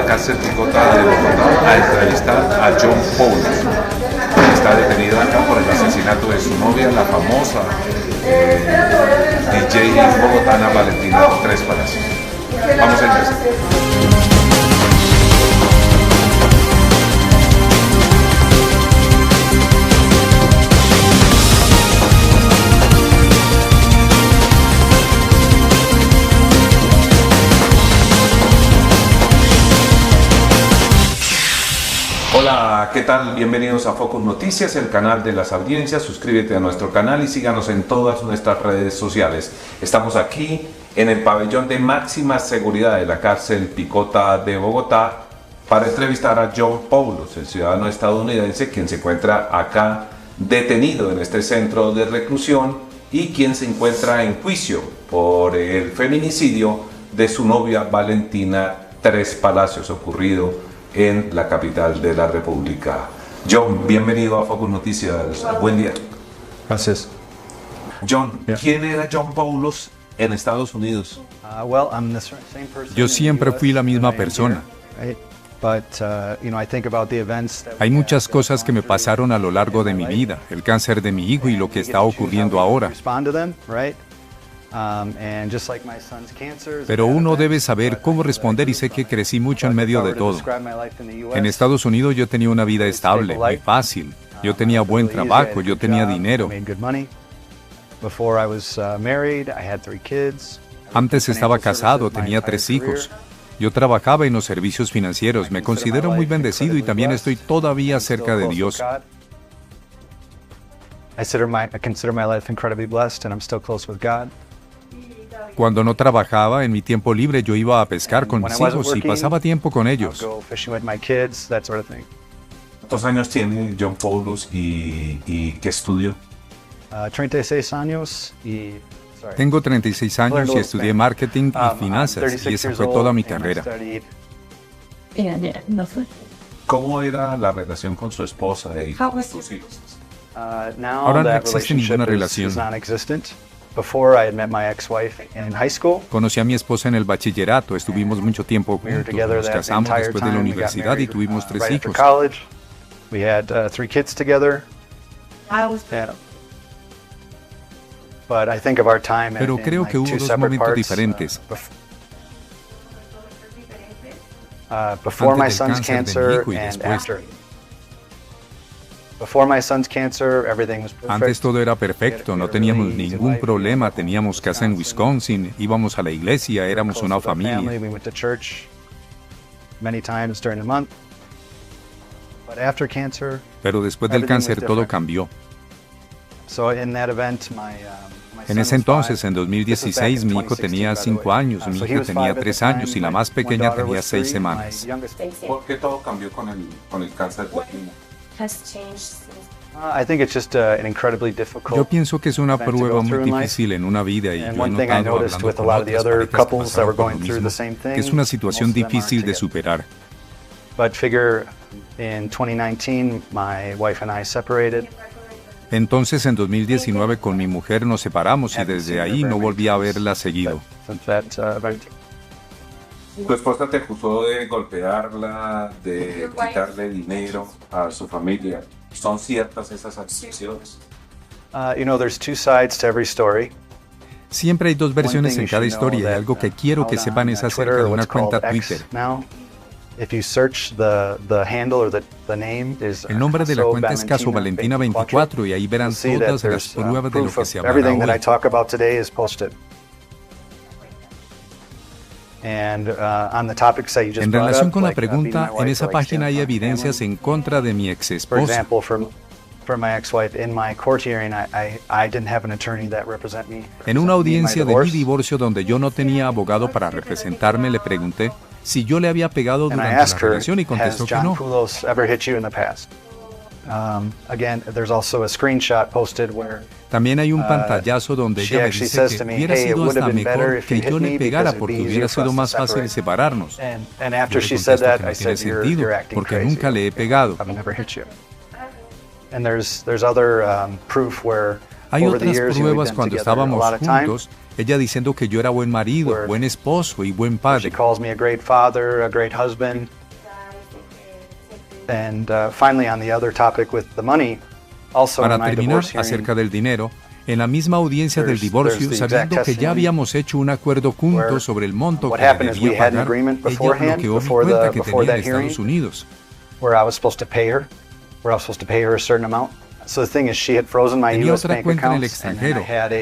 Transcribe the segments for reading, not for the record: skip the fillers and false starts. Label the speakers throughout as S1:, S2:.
S1: la cárcel Picota de Bogotá a entrevistar a John Paul. Está detenido acá por el asesinato de su novia, la famosa DJ bogotana Valentina Tres Palacios. Vamos a empezar. Hola, ¿qué tal? Bienvenidos a Focus Noticias, el canal de las audiencias. Suscríbete a nuestro canal y síganos en todas nuestras redes sociales. Estamos aquí en el pabellón de máxima seguridad de la cárcel Picota de Bogotá para entrevistar a John Paulos, el ciudadano estadounidense quien se encuentra acá detenido en este centro de reclusión y quien se encuentra en juicio por el feminicidio de su novia Valentina Tres Palacios, ocurrido en la capital de la República. John, bienvenido a Focus Noticias. Buen día.
S2: Gracias.
S1: John, ¿quién era John Paulos en Estados Unidos?
S2: Yo siempre fui la misma persona. Hay muchas cosas que me pasaron a lo largo de mi vida, el cáncer de mi hijo y lo que está ocurriendo ahora. Pero uno debe saber cómo responder y sé que crecí mucho en medio de todo. En Estados Unidos yo tenía una vida estable, muy fácil. Yo tenía buen trabajo, yo tenía dinero. Antes estaba casado, tenía 3 hijos. Yo trabajaba en los servicios financieros, me considero muy bendecido y también estoy todavía cerca de Dios.
S3: I consider my life incredibly blessed and I'm still close with God.
S2: Cuando no trabajaba, en mi tiempo libre yo iba a pescar con mis hijos y pasaba tiempo con ellos.
S1: ¿Cuántos años tiene John Paulos y qué estudió?
S3: 36 años y...
S2: Tengo 36 años y estudié marketing y finanzas y esa fue toda mi carrera.
S1: ¿Cómo era la relación con su esposa y con sus hijos?
S2: Ahora no existe ninguna relación. Conocí a mi esposa en el bachillerato, estuvimos mucho tiempo juntos, nos casamos después de la universidad y tuvimos 3 hijos. Pero creo que hubo 2 momentos diferentes. Antes del cáncer de mi hijo y después. Antes todo era perfecto, no teníamos ningún problema, teníamos casa en Wisconsin, íbamos a la iglesia, éramos una familia. Pero después del cáncer todo cambió. En ese entonces, en 2016, mi hijo tenía 5 años, mi hija tenía 3 años y la más pequeña tenía 6 semanas.
S1: ¿Por qué todo cambió con el cáncer de niño?
S2: Yo pienso que es una prueba muy difícil en una vida y yo he notado hablando con otras parejas que pasaron por lo mismo, que es una situación difícil de superar. Entonces en 2019 con mi mujer nos separamos y desde ahí no volví a verla seguido.
S1: ¿Tu esposa te acusó de golpearla, de quitarle dinero a su familia? ¿Son ciertas esas acusaciones?
S2: Siempre hay 2 versiones en cada historia y algo que quiero que sepan es acerca de una cuenta Twitter. El nombre de la cuenta es Caso Valentina 24 y ahí verán todas las pruebas de lo que se hablará hoy. En relación con la pregunta, en esa página hay evidencias en contra de mi ex esposa. En una audiencia de mi divorcio donde yo no tenía abogado para representarme, le pregunté si yo le había pegado durante la relación y contestó que no. También hay un pantallazo donde ella me dice que hubiera sido hasta mejor que yo le pegara porque hubiera sido más fácil separarnos. Yo le contesto que no tiene sentido porque nunca le he pegado. Hay
S3: over the
S2: otras
S3: years, we've
S2: pruebas
S3: been
S2: cuando
S3: together a
S2: estábamos
S3: lot of time.
S2: juntos, ella diciendo que yo era buen marido,
S3: Where-
S2: buen esposo y buen
S3: She
S2: padre.
S3: calls me a great father, a great husband. And finally, on the other topic with the money, also
S2: Para
S3: in my
S2: terminar,
S3: divorce hearing,
S2: acerca del dinero, en la misma audiencia del
S3: There's
S2: divorcio,
S3: the exact
S2: sabiendo que ya
S3: testimony
S2: habíamos hecho un acuerdo
S3: where
S2: juntos sobre el monto
S3: what
S2: que le
S3: happened is we
S2: debía
S3: had an
S2: pagar,
S3: agreement
S2: ella
S3: beforehand,
S2: bloqueó mi
S3: before
S2: cuenta que
S3: before
S2: tenía en
S3: that hearing,
S2: Estados Unidos.
S3: where I was supposed to pay her, where I was supposed to pay her a certain amount. So the thing is, she had frozen my
S2: Tenía
S3: U.S.
S2: otra
S3: bank
S2: cuenta en el
S3: accounts, and then I
S2: extranjero.
S3: had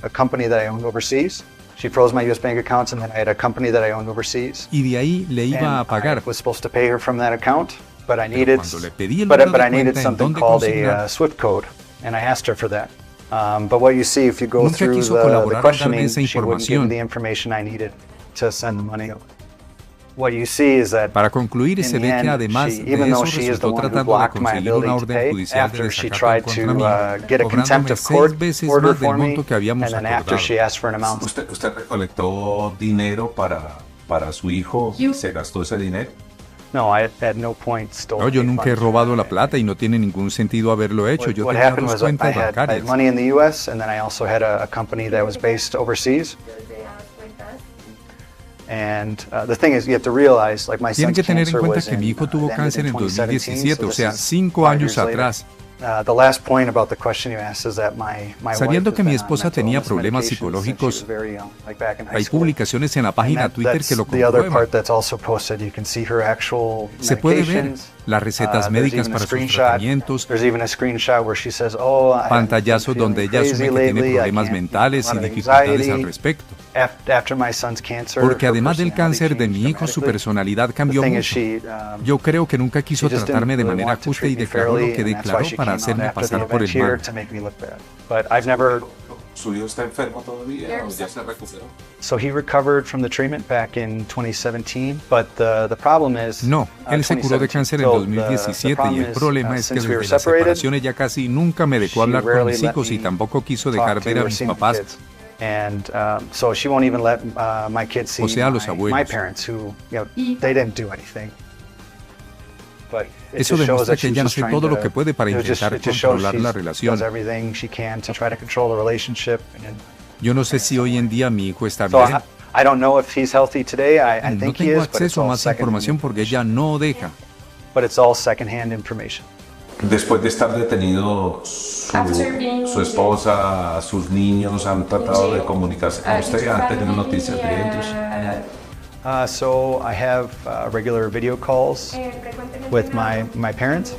S3: a company that I owned overseas. She froze my U.S. bank accounts, and then I had a company that I owned overseas.
S2: Y de ahí le iba a
S3: And
S2: pagar.
S3: I was supposed to pay her from that account, but I
S2: Pero
S3: needed,
S2: cuando le pedí el
S3: but
S2: número de
S3: I needed
S2: cuenta en
S3: something
S2: dónde
S3: called
S2: consignar,
S3: a SWIFT code, and I asked her for that. But what you see, if you go
S2: Nunca
S3: through
S2: quiso
S3: the
S2: colaborar en darme
S3: questioning,
S2: esa
S3: she wouldn't give me
S2: información.
S3: the information I needed to send the money. What you see is that
S2: Para concluir, se
S3: in
S2: ve
S3: the
S2: que
S3: end,
S2: además
S3: she,
S2: de
S3: even though
S2: eso
S3: she is the
S2: resultó
S3: one who
S2: tratando de
S3: blocked my
S2: conseguir una
S3: ability to
S2: orden
S3: pay,
S2: judicial de
S3: after she
S2: desacato en
S3: tried
S2: contra
S3: to
S2: mía,
S3: get a contempt
S2: cobrándome
S3: of court
S2: 6 veces
S3: order
S2: más del
S3: for me,
S2: monto que habíamos
S3: and then after
S2: acordado.
S3: she asked for an amount.
S1: ¿Usted recolectó dinero para su hijo y se gastó ese dinero?
S3: No, I at no point stole
S2: No, yo
S3: any
S2: nunca he
S3: funds.
S2: robado la plata y no tiene ningún sentido haberlo hecho. Yo
S3: What
S2: tenía
S3: happened
S2: dos
S3: was I
S2: cuentas
S3: had
S2: bancarias.
S3: money in the U.S. and then I also had a company that was based overseas. And the thing is, you have to realize, like my
S2: Tienen
S3: son's
S2: que tener en
S3: cancer
S2: cuenta
S3: was
S2: que mi hijo tuvo
S3: ended
S2: cáncer en
S3: 2017,
S2: 2017, o
S3: so
S2: sea,
S3: this is
S2: 5
S3: 5
S2: años
S3: years later.
S2: atrás.
S3: The last point about the question you asked is that my
S2: Sabiendo
S3: wife
S2: que mi
S3: has been on
S2: esposa
S3: mental
S2: tenía
S3: illness
S2: problemas
S3: medications since she
S2: psicológicos,
S3: was very young, like back in high
S2: hay
S3: school.
S2: publicaciones en la página
S3: And
S2: Twitter
S3: that's
S2: que lo
S3: the other
S2: comprueban.
S3: part that's also posted. You can see her actual
S2: Se puede ver
S3: medications.
S2: las recetas
S3: There's
S2: médicas
S3: even a
S2: para sus
S3: screenshot.
S2: tratamientos,
S3: There's even a screenshot where she says, "Oh, I've been
S2: pantallazos
S3: feeling
S2: donde ella
S3: crazy
S2: asume que tiene
S3: lately. I
S2: problemas
S3: can't,
S2: mentales
S3: a
S2: y
S3: lot of
S2: dificultades
S3: anxiety."
S2: al respecto.
S3: After my son's cancer,
S2: Porque
S3: her
S2: además del
S3: personality
S2: cáncer de
S3: changed
S2: mi hijo, su
S3: dramatically.
S2: personalidad
S3: The
S2: cambió
S3: thing is,
S2: mucho. Yo creo que nunca quiso
S3: she just didn't
S2: tratarme de
S3: really
S2: manera
S3: want to
S2: justa y
S3: treat me
S2: declaró lo
S3: fairly,
S2: que
S3: and that's why
S2: declaró
S3: she
S2: para
S3: came out
S2: hacerme
S3: after the
S2: pasar por
S3: event
S2: el
S3: here
S2: mal.
S3: to make me look bad. But I've never.
S1: ¿Su hijo está enfermo todavía o ya se recuperó?
S3: So he recovered from the treatment back in 2017, but the problem is.
S2: No, él se curó de
S3: 2017.
S2: cáncer en
S3: So
S2: 2017 y
S3: problem
S2: el problema es que
S3: since we were
S2: desde la
S3: separated,
S2: separación ella casi nunca me dejó
S3: she
S2: hablar con
S3: rarely
S2: mis
S3: let
S2: hijos y
S3: me
S2: tampoco quiso
S3: talk
S2: dejar
S3: to
S2: ver a
S3: or
S2: mis
S3: see my
S2: papás.
S3: kids. And so she won't even let my kids see
S2: O sea, los
S3: my
S2: abuelos.
S3: parents, who, you know, they didn't do anything. But it
S2: Eso
S3: just shows
S2: demuestra
S3: that
S2: que
S3: she
S2: ella
S3: was
S2: hace
S3: just trying
S2: todo lo
S3: to-
S2: que puede para
S3: it just
S2: intentar
S3: shows
S2: controlar la
S3: she
S2: relación.
S3: does everything she can to try to control the relationship. And
S2: Yo no sé si hoy en día mi hijo está
S3: so
S2: bien.
S3: I don't know if he's healthy today. I
S2: No
S3: think he
S2: tengo
S3: is, but it's
S2: acceso a
S3: all
S2: más información porque ella no deja.
S3: but it's all secondhand information.
S1: Después de estar detenido, su esposa, sus niños han tratado de comunicarse con usted, han tenido noticias de ellos.
S3: So I have regular video calls with my parents,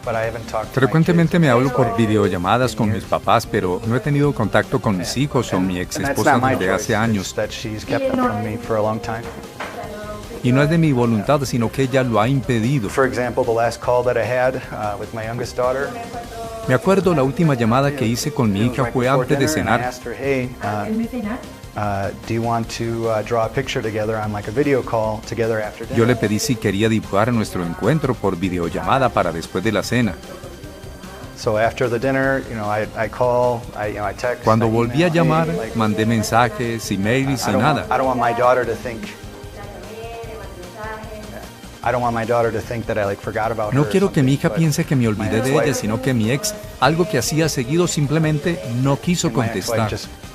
S3: but I haven't talked to my
S2: Frecuentemente
S3: kids.
S2: me hablo por videollamadas con mis papás, pero no he tenido contacto con mis hijos o mi ex
S3: And that's
S2: esposa
S3: not my
S2: desde
S3: choice,
S2: hace
S3: it's
S2: años.
S3: that she's kept it from me for a long time.
S2: Y no es de mi voluntad, sino que ella lo ha impedido.
S3: For example, the last call that I had with my youngest daughter,
S2: Me acuerdo la última llamada que hice con mi
S3: it was
S2: hija
S3: right
S2: fue
S3: before
S2: antes de
S3: dinner, and I
S2: cenar.
S3: asked her, "Hey, do you want to draw a picture together on like a video call together after dinner?"
S2: Yo le pedí si quería dibujar nuestro encuentro por videollamada para después de la cena.
S3: So after the dinner, you know, I call, I text.
S2: Cuando
S3: I
S2: volví a
S3: email,
S2: llamar,
S3: "Hey, like,
S2: mandé mensajes, emails y nada.
S3: I don't want my daughter to think. I don't want my daughter to think that I like forgot about her.
S2: No
S3: or
S2: quiero que mi hija
S3: something, but
S2: piense que me
S3: my
S2: olvidé de
S3: ex-wife-
S2: ella, sino que mi ex, algo que hacía seguido, simplemente no quiso
S3: my ex-wife
S2: contestar.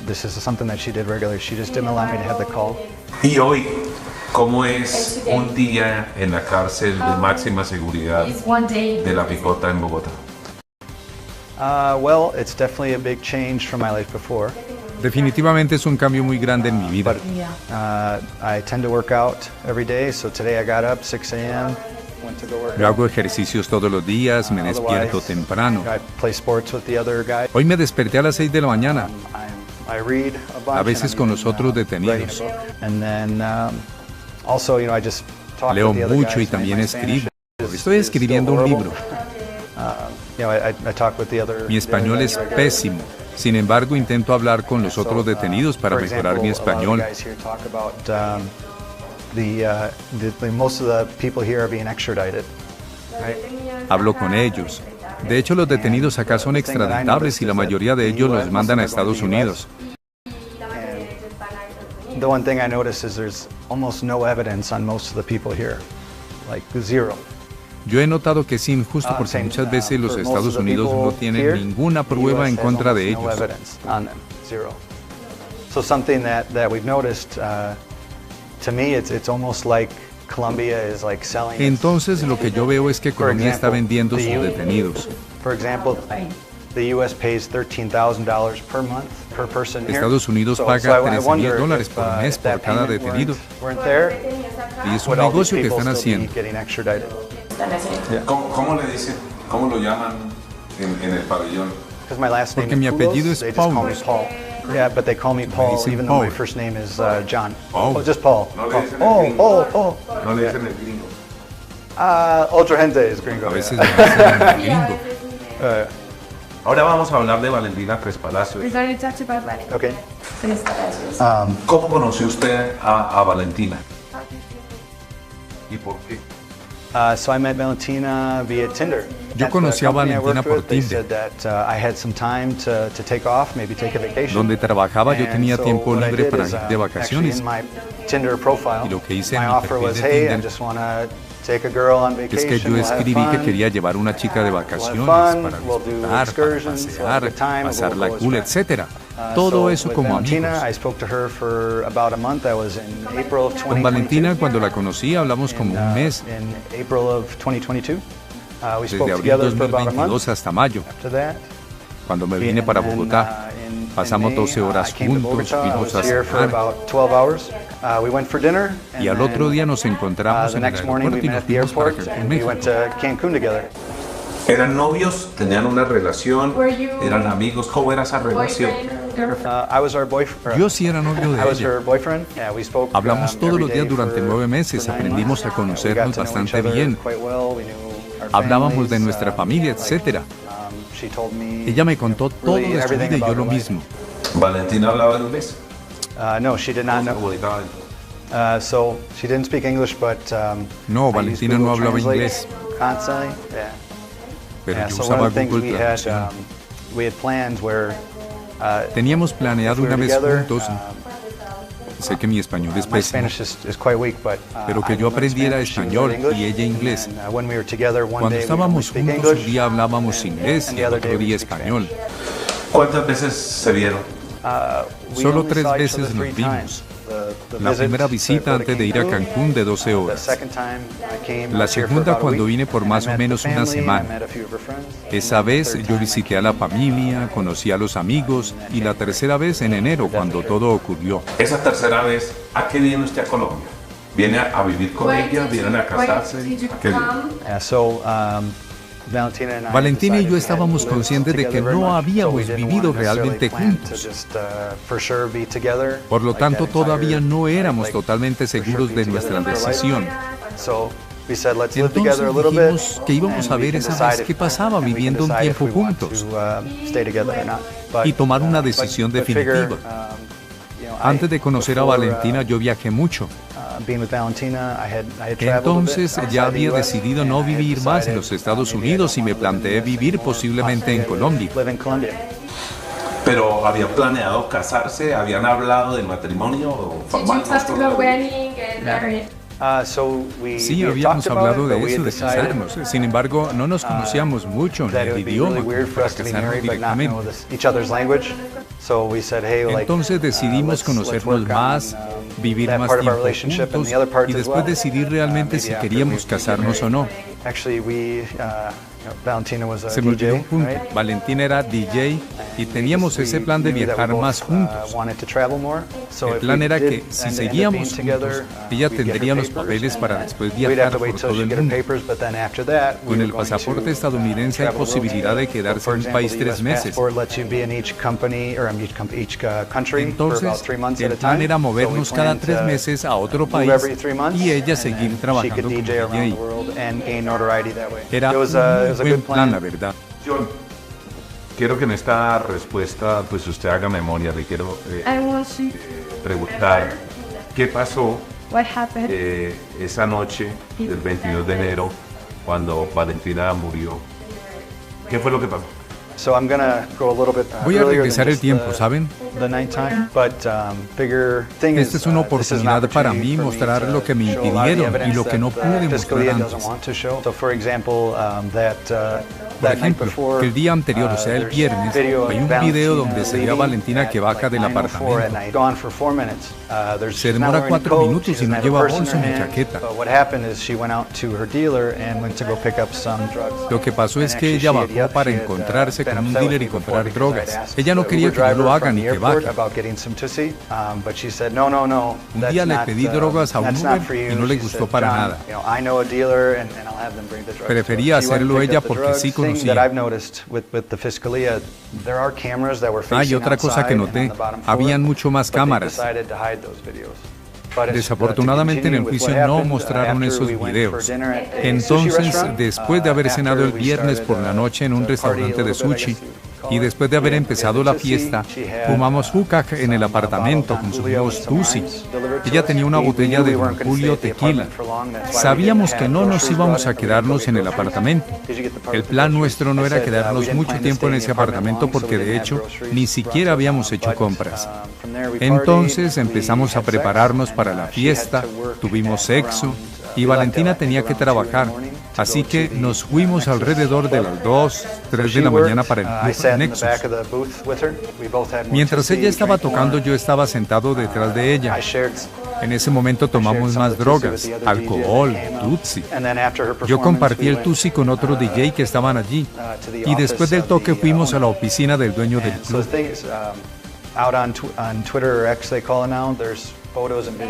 S3: this is something that she did regularly. She just didn't allow me to have the call.
S1: Y hoy, ¿cómo es un día en la cárcel de máxima seguridad de la Picota en Bogotá?
S3: Well, it's definitely a big change from my life before.
S2: Definitivamente es un cambio muy grande en mi vida.
S3: But I tend to work out every day. So today I got up 6 a.m. went to go work
S2: Yo
S3: out.
S2: hago ejercicios todos los días, me despierto
S3: Otherwise,
S2: temprano.
S3: I play sports with the other guys.
S2: Hoy me desperté a las 6 de la mañana.
S3: I read a bunch.
S2: A veces
S3: and
S2: con
S3: I'm
S2: los otros
S3: writing
S2: detenidos.
S3: a book. And then also, I just talk
S2: Leo
S3: with the other
S2: mucho y
S3: guys.
S2: también
S3: My Spanish
S2: escribo.
S3: is
S2: Estoy
S3: still
S2: escribiendo un
S3: horrible.
S2: libro.
S3: I talk with the other.
S2: Mi español es pésimo. Sin embargo, intento hablar con los otros detenidos para mejorar mi español.
S3: Most of the people here are being extradited. Right?
S2: Hablo con ellos. De hecho, los detenidos acá son extraditables y la mayoría de ellos los mandan a Estados Unidos.
S3: And the one thing I notice is there's almost no evidence on most of the people here, like zero.
S2: Yo he notado que es injusto porque muchas veces los Estados Unidos no tienen ninguna prueba en contra de ellos.
S3: So something that we've noticed, to me, it's almost like Colombia is like selling.
S2: Entonces lo que yo veo es que Colombia está vendiendo sus detenidos.
S3: For example, the U.S. pays $13,000 per month per person here.
S2: Estados Unidos paga $13,000 por mes por cada detenido. Y es un negocio que están haciendo.
S1: ¿Cómo le dicen? ¿Cómo lo llaman en el pabellón?
S2: Porque mi apellido es Paul.
S3: Yeah, but they call me Paul, even though my first name is John.
S2: Paul.
S3: Oh, just Paul.
S1: No le
S3: Paul.
S1: dicen
S3: Oh,
S1: el gringo.
S3: oh.
S1: No le dicen el gringo.
S3: Otra gente es gringo.
S2: A veces me dicen el gringo.
S1: Ahora vamos a hablar de Valentina Tres Palacios.
S4: We're going to talk about Valentina.
S3: Okay.
S4: Tres Palacios.
S1: ¿Cómo conoció usted a Valentina? ¿Y por qué?
S3: So I met Valentina via Tinder.
S2: Yo conocí a Valentina por Tinder. Donde trabajaba yo tenía tiempo libre para ir de vacaciones. Y lo que hice en mi perfil de Tinder es que yo escribí que quería llevar una chica de vacaciones para disfrutar, para pasear, pasarla cool, etc. Todo eso como amigos. Con Valentina, cuando la conocí, hablamos como un mes. Desde abril 2022 hasta mayo. Cuando me vine para Bogotá, pasamos 12 horas juntos, fuimos a cenar. Y al otro día nos encontramos en el aeropuerto y nos fuimos para Cancún, México.
S1: ¿Eran novios? ¿Tenían una relación? ¿Eran amigos? ¿Cómo era esa relación?
S2: Yo sí era novio de ella. Hablamos todos los días durante 9 meses, aprendimos a conocernos bastante bien. Hablábamos de nuestra familia, etc. Ella me contó todo de su vida y yo lo mismo.
S1: ¿Valentina hablaba inglés?
S3: No, she did not know. So she didn't speak English, but
S2: no, Valentina no hablaba inglés.
S3: Constantly,
S2: pero yo usaba Google Traducción. Teníamos planeado una vez juntos. Sé que mi español es pésimo, pero que yo aprendiera español y ella inglés. Cuando estábamos juntos, un día hablábamos inglés y el otro día español.
S1: ¿Cuántas veces se vieron?
S2: Solo 3 veces nos vimos. La primera visita antes de ir a Cancún de 12 horas. La segunda cuando vine por más o menos una semana. Esa vez yo visité a la familia, conocí a los amigos y la tercera vez en enero cuando todo ocurrió.
S1: Esa tercera vez, ¿a qué viene usted a Colombia? ¿Viene a vivir con ella? ¿Vienen a casarse? ¿A qué viene?
S2: Valentina y yo estábamos conscientes de que no habíamos vivido realmente juntos. Por lo tanto, todavía no éramos totalmente seguros de nuestra decisión. Entonces dijimos que íbamos a ver esa vez qué pasaba viviendo un tiempo juntos y tomar una decisión definitiva. Antes de conocer a Valentina, yo viajé mucho. Entonces ya había decidido no vivir más en los Estados Unidos y me planteé vivir posiblemente en Colombia.
S1: ¿Pero habían planeado casarse? ¿Habían hablado de matrimonio?
S2: Sí, habíamos hablado de eso, de casarnos. Sin embargo, no nos conocíamos mucho en el idioma para casarnos directamente. Entonces decidimos conocernos más, vivir más tiempo juntos y después decidir realmente si queríamos casarnos o no. Se me olvidó un punto. Valentina era DJ y teníamos ese plan de viajar más juntos. El plan era que si seguíamos juntos, ella tendría los papeles para después viajar por todo el mundo. Con el pasaporte estadounidense hay posibilidad de quedarse en un país 3 meses. Entonces, el plan era movernos cada 3 meses a otro país y ella seguir trabajando como DJ. Era un buen plan, la verdad.
S1: John, quiero que en esta respuesta pues usted haga memoria. Le quiero preguntar qué pasó esa noche del 22 de enero cuando Valentina murió. ¿Qué fue lo que pasó?
S2: Voy a regresar el tiempo, ¿saben? Esta es una oportunidad para mí mostrar lo que me impidieron y lo que no pude mostrar antes. Por ejemplo, que el día anterior, o sea, el viernes, hay un video donde se ve a Valentina que baja del apartamento. Se demora 4 minutos y no lleva bolso ni chaqueta. Lo que pasó es que ella bajó para encontrarse con un dealer y comprar drogas. Ella no quería que yo lo haga ni que baje. Un día le pedí drogas a un Uber y no le gustó para nada. Prefería hacerlo ella porque sí conocía. Hay otra cosa que noté, habían mucho más cámaras. Desafortunadamente en el juicio no mostraron esos videos. Entonces, después de haber cenado el viernes por la noche en un restaurante de sushi, y después de haber empezado la fiesta, fumamos hookah en el apartamento, consumimos tusi. Ella tenía una botella de Don Julio tequila. Sabíamos que no nos íbamos a quedarnos en el apartamento. El plan nuestro no era quedarnos mucho tiempo en ese apartamento porque de hecho ni siquiera habíamos hecho compras. Entonces empezamos a prepararnos para la fiesta, tuvimos sexo y Valentina tenía que trabajar. Así que nos fuimos alrededor de las 2, 3 de la mañana para el club Nexus. Mientras ella estaba tocando, yo estaba sentado detrás de ella. En ese momento tomamos más drogas, alcohol, tutsi. Yo compartí el tutsi con otro DJ que estaban allí. Y después del toque fuimos a la oficina del dueño del club.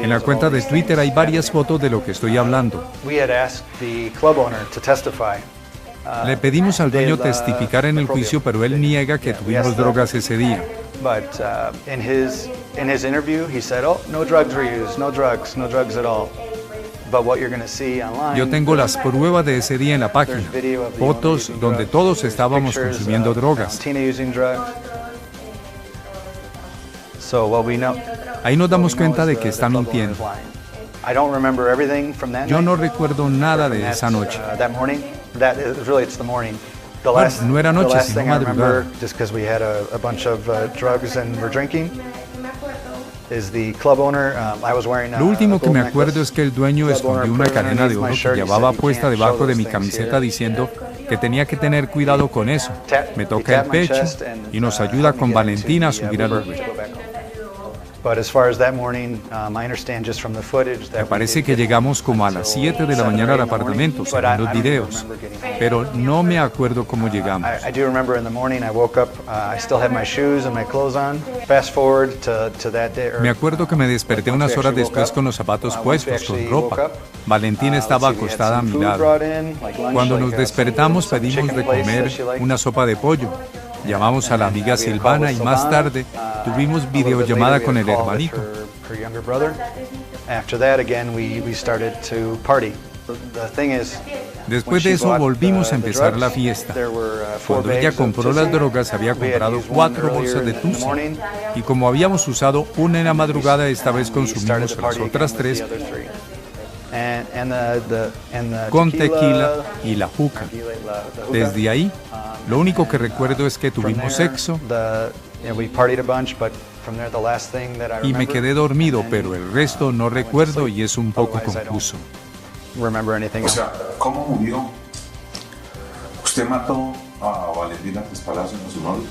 S2: En la cuenta de Twitter hay varias fotos de lo que estoy hablando. Le pedimos al dueño testificar en el juicio, pero él niega que tuvimos drogas ese día. Yo tengo las pruebas de ese día en la página, fotos donde todos estábamos consumiendo drogas. Ahí nos damos cuenta de que está mintiendo. Yo no recuerdo nada de esa noche. Bueno, no era noche, sino madrugada. Lo último que me acuerdo es que el dueño escondió una cadena de oro que llevaba puesta debajo de mi camiseta diciendo que tenía que tener cuidado con eso. Me toca el pecho y nos ayuda con Valentina a subir al Uber. Me parece que llegamos como a las 7 de la mañana al apartamento, según los videos, pero no me acuerdo cómo llegamos. Me acuerdo que me desperté unas horas después con los zapatos puestos, con ropa. Valentina estaba acostada a mi lado. Cuando nos despertamos pedimos de comer una sopa de pollo. Llamamos a la amiga Silvana y más tarde tuvimos videollamada con el hermanito. Después de eso volvimos a empezar la fiesta. Cuando ella compró las drogas había comprado 4 bolsas de tusi y como habíamos usado una en la madrugada, esta vez consumimos las otras 3 con tequila y la hookah. Desde ahí, lo único que recuerdo es que tuvimos sexo y me quedé dormido, pero el resto no recuerdo y es un poco confuso.
S1: O sea, ¿cómo murió? ¿Usted mató a Valentina Tres Palacios, a su novio?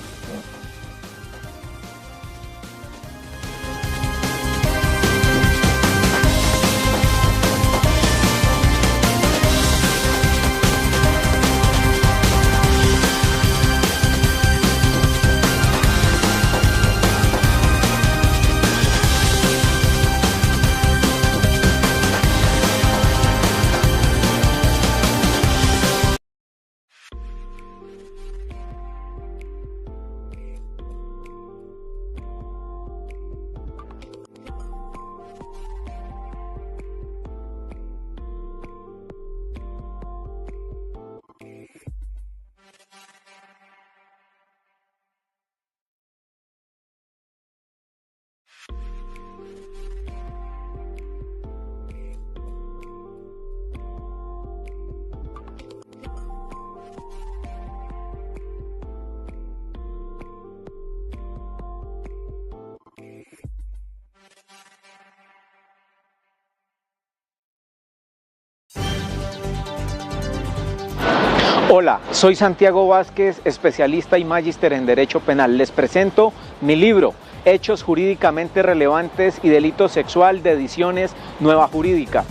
S5: Hola, soy Santiago Vázquez, especialista y magíster en Derecho Penal. Les presento mi libro, Hechos Jurídicamente Relevantes y Delito Sexual de Ediciones Nueva Jurídica.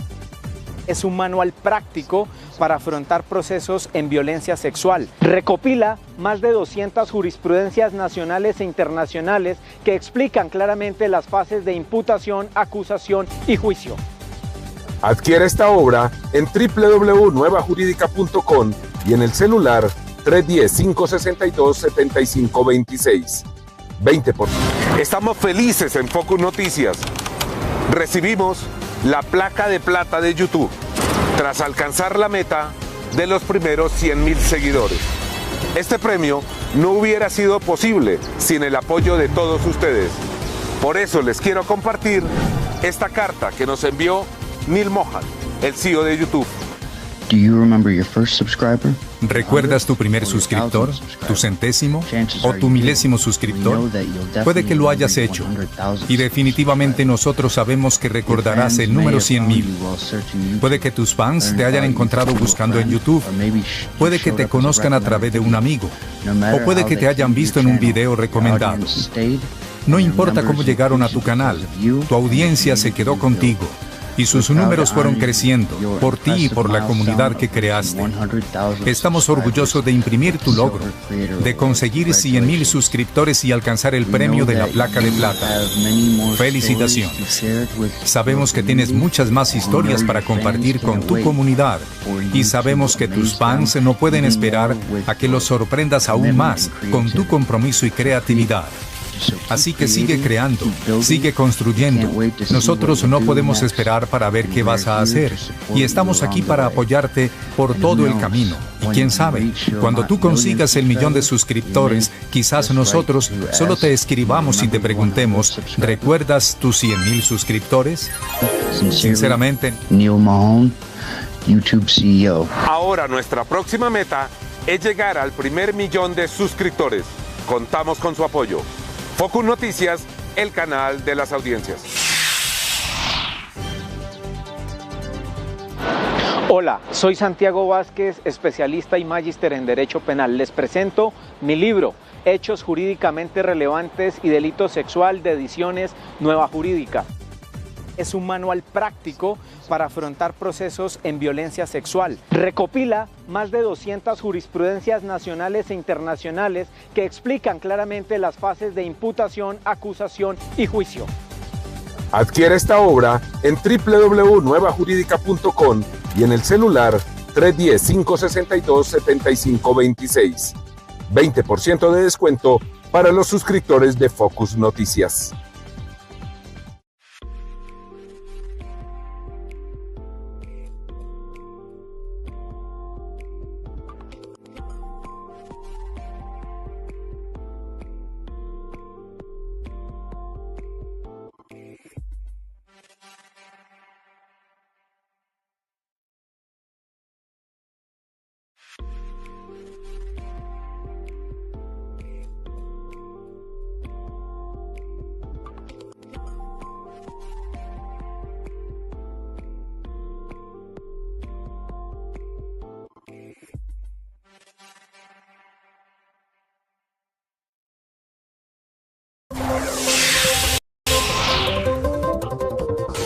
S5: Es un manual práctico para afrontar procesos en violencia sexual. Recopila más de 200 jurisprudencias nacionales e internacionales que explican claramente las fases de imputación, acusación y juicio.
S6: Adquiere esta obra en www.nuevajurídica.com y en el celular 310-562-7526. 20%.
S1: Estamos felices en Focus Noticias. Recibimos la placa de plata de YouTube tras alcanzar la meta de los primeros 100,000 seguidores. Este premio no hubiera sido posible sin el apoyo de todos ustedes. Por eso les quiero compartir esta carta que nos envió Neil Mohan, el CEO de YouTube.
S7: Do you remember your first subscriber?
S2: ¿Recuerdas tu primer suscriptor, tu centésimo o tu milésimo suscriptor? Puede que lo hayas hecho y definitivamente nosotros sabemos que recordarás el número 100,000. Puede que tus fans te hayan encontrado buscando en YouTube, puede que te conozcan a través de un amigo o puede que te hayan visto en un video recomendado. No importa cómo llegaron a tu canal, tu audiencia se quedó contigo. Y sus números fueron creciendo por ti y por la comunidad que creaste. Estamos orgullosos de imprimir tu logro, de conseguir 100,000 suscriptores y alcanzar el premio de la placa de plata. Felicitaciones. Sabemos que tienes muchas más historias para compartir con tu comunidad y sabemos que tus fans no pueden esperar a que los sorprendas aún más con tu compromiso y creatividad. Así que sigue creando, sigue construyendo. Nosotros no podemos esperar para ver qué vas a hacer. Y estamos aquí para apoyarte por todo el camino. Y quién sabe, cuando tú consigas el 1,000,000 de suscriptores, quizás nosotros solo te escribamos y te preguntemos, ¿recuerdas tus 100,000 suscriptores? Sinceramente,
S7: Neil Mohan, YouTube CEO.
S1: Ahora nuestra próxima meta es llegar al primer 1,000,000 de suscriptores. Contamos con su apoyo. Focus Noticias, el canal de las audiencias.
S5: Hola, soy Santiago Vázquez, especialista y magíster en Derecho Penal. Les presento mi libro, Hechos Jurídicamente Relevantes y Delito Sexual de Ediciones Nueva Jurídica. Es un manual práctico para afrontar procesos en violencia sexual. Recopila más de 200 jurisprudencias nacionales e internacionales que explican claramente las fases de imputación, acusación y juicio.
S6: Adquiere esta obra en www.nuevajurídica.com y en el celular 310-562-7526. 20% de descuento para los suscriptores de Focus Noticias.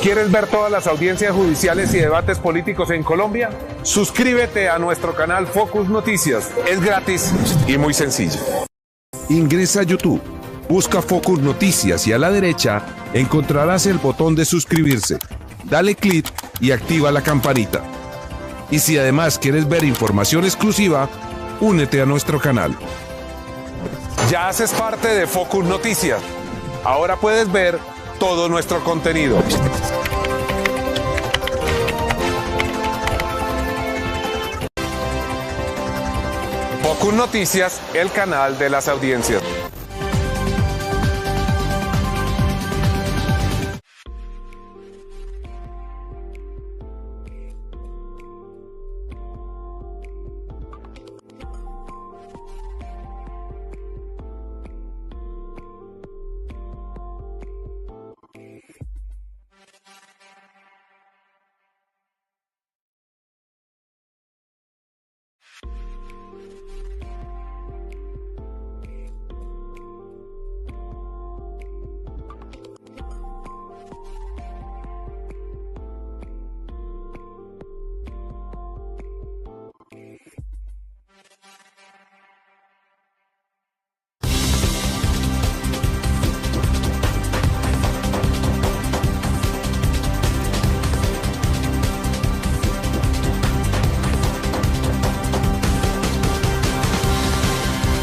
S1: ¿Quieres ver todas las audiencias judiciales y debates políticos en Colombia? Suscríbete a nuestro canal Focus Noticias. Es gratis y muy sencillo.
S6: Ingresa a YouTube, busca Focus Noticias y a la derecha encontrarás el botón de suscribirse. Dale clic y activa la campanita. Y si además quieres ver información exclusiva, únete a nuestro canal.
S1: Ya haces parte de Focus Noticias. Ahora puedes ver todo nuestro contenido. Focus Noticias, el canal de las audiencias.